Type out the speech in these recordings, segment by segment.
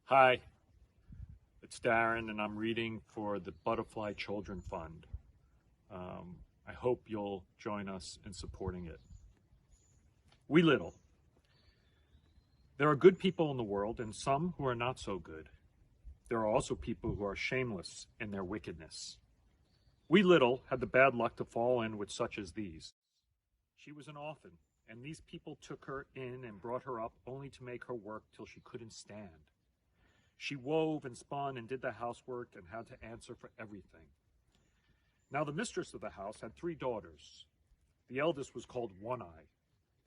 Hi, it's Darren, and I'm reading for the Butterfly Children Fund. I hope you'll join us in supporting it. We little. There are good people in the world and some who are not so good. There are also people who are shameless in their wickedness. We little had the bad luck to fall in with such as these. She was an orphan, and these people took her in and brought her up only to make her work till she couldn't stand. She wove and spun and did the housework and had to answer for everything. Now the mistress of the house had 3 daughters. The eldest was called One Eye,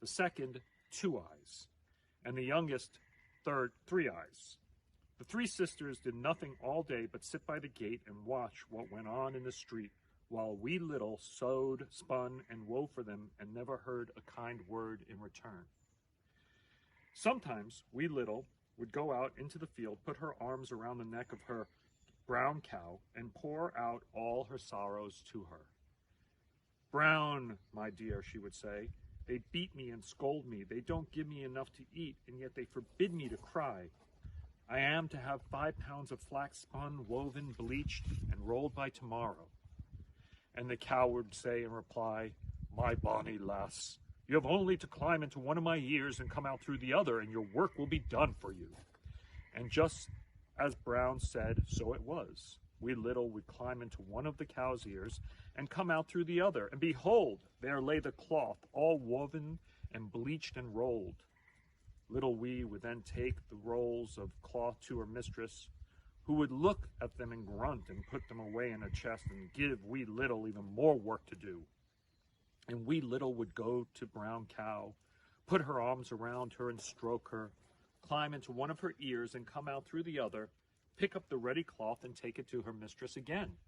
the second, Two Eyes, and the youngest, third, Three Eyes. The 3 sisters did nothing all day but sit by the gate and watch what went on in the street, while we little sewed, spun, and wove for them and never heard a kind word in return. Sometimes we little would go out into the field, put her arms around the neck of her brown cow, and pour out all her sorrows to her. "Brown, my dear," she would say, "they beat me and scold me. They don't give me enough to eat, and yet they forbid me to cry. I am to have 5 pounds of flax spun, woven, bleached, and rolled by tomorrow." And the cow would say in reply, "My bonny lass, you have only to climb into one of my ears and come out through the other, and your work will be done for you." And just as Brown said, so it was. We little would climb into one of the cow's ears and come out through the other, and behold, there lay the cloth, all woven and bleached and rolled. Little wee would then take the rolls of cloth to her mistress, who would look at them and grunt and put them away in a chest and give wee little even more work to do. And we little would go to Brown Cow, put her arms around her and stroke her, climb into one of her ears and come out through the other, pick up the ready cloth and take it to her mistress again.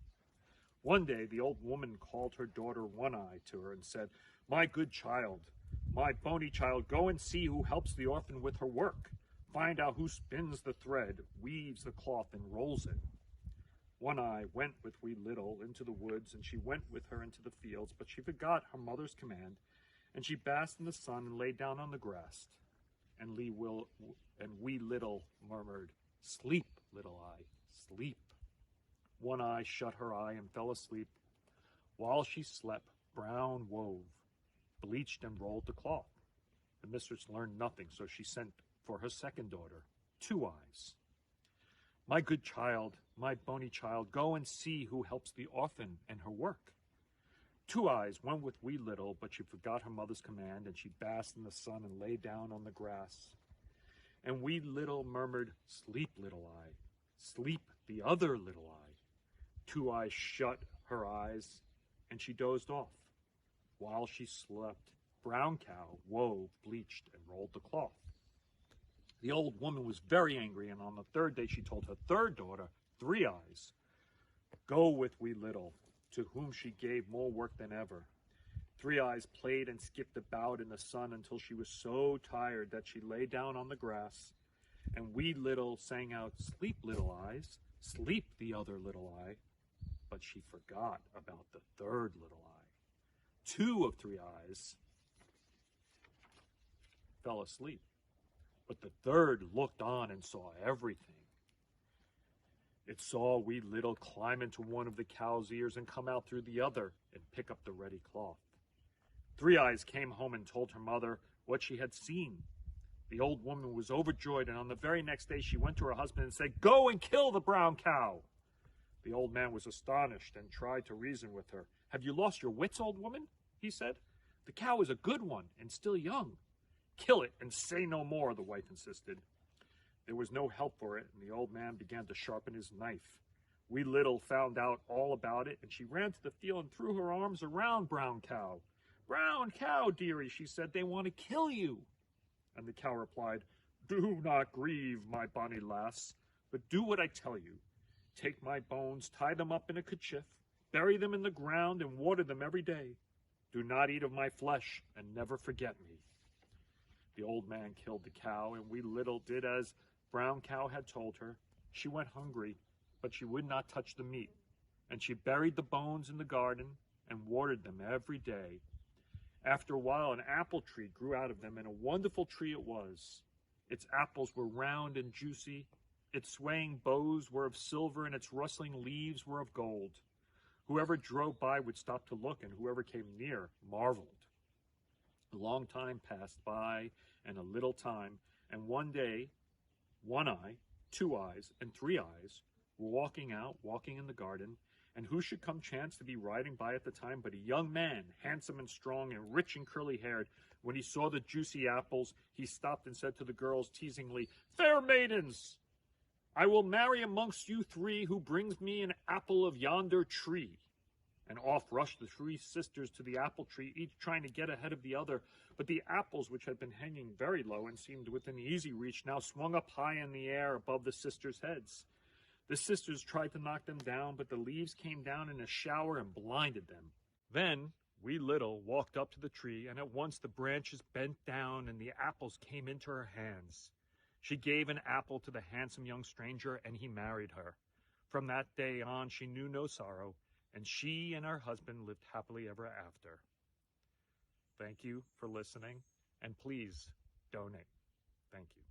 One day the old woman called her daughter One Eye to her and said, "My good child, my bony child, go and see who helps the orphan with her work. Find out who spins the thread, weaves the cloth, and rolls it." One Eye went with wee little into the woods, and she went with her into the fields, but she forgot her mother's command, and she basked in the sun and lay down on the grass. And wee little murmured, "Sleep, Little Eye, sleep." One Eye shut her eye and fell asleep. While she slept, Brown wove, bleached, and rolled the cloth. The mistress learned nothing, so she sent for her second daughter, Two Eyes. "My good child, my bony child, go and see who helps the orphan and her work." Two Eyes went with wee little, but she forgot her mother's command, and she basked in the sun and lay down on the grass. And wee little murmured, "Sleep, Little Eye, sleep, the other little eye." Two Eyes shut her eyes, and she dozed off. While she slept, Brown Cow wove, bleached, and rolled the cloth. The old woman was very angry, and on the 3rd day she told her 3rd daughter, Three Eyes, go with wee little, to whom she gave more work than ever. Three Eyes played and skipped about in the sun until she was so tired that she lay down on the grass, and wee little sang out, "Sleep, Little Eyes, sleep, the other little eye." But she forgot about the 3rd little eye. 2 of Three Eyes fell asleep, but the 3rd looked on and saw everything. It saw wee little climb into one of the cow's ears and come out through the other and pick up the ready cloth. Three Eyes came home and told her mother what she had seen. The old woman was overjoyed, and on the very next day she went to her husband and said, "Go and kill the brown cow." The old man was astonished and tried to reason with her. "Have you lost your wits, old woman?" he said. "The cow is a good one and still young." "Kill it and say no more," the wife insisted. There was no help for it, and the old man began to sharpen his knife. Wee little found out all about it, and she ran to the field and threw her arms around Brown Cow. "Brown Cow, dearie," she said, "they want to kill you." And the cow replied, "Do not grieve, my bonny lass, but do what I tell you. Take my bones, tie them up in a kerchief, bury them in the ground, and water them every day. Do not eat of my flesh, and never forget me." The old man killed the cow, and wee little did as Brown Cow had told her. She went hungry, but she would not touch the meat, and she buried the bones in the garden and watered them every day. After a while, an apple tree grew out of them, and a wonderful tree it was. Its apples were round and juicy, Its swaying boughs were of silver, and its rustling leaves were of gold. Whoever drove by would stop to look, and whoever came near marveled. A long time passed by, and a little time, and one day, One Eye, Two Eyes, and Three Eyes were walking in the garden, and who should come chance to be riding by at the time but a young man, handsome and strong and rich and curly-haired. When he saw the juicy apples, he stopped and said to the girls teasingly, "Fair maidens, I will marry amongst you three who brings me an apple of yonder tree." And off rushed the three sisters to the apple tree, each trying to get ahead of the other. But the apples, which had been hanging very low and seemed within easy reach, now swung up high in the air above the sisters' heads. The sisters tried to knock them down, but the leaves came down in a shower and blinded them. Then Wee Little walked up to the tree, and at once the branches bent down and the apples came into her hands. She gave an apple to the handsome young stranger, and he married her. From that day on, she knew no sorrow, and she and her husband lived happily ever after. Thank you for listening, and please donate. Thank you.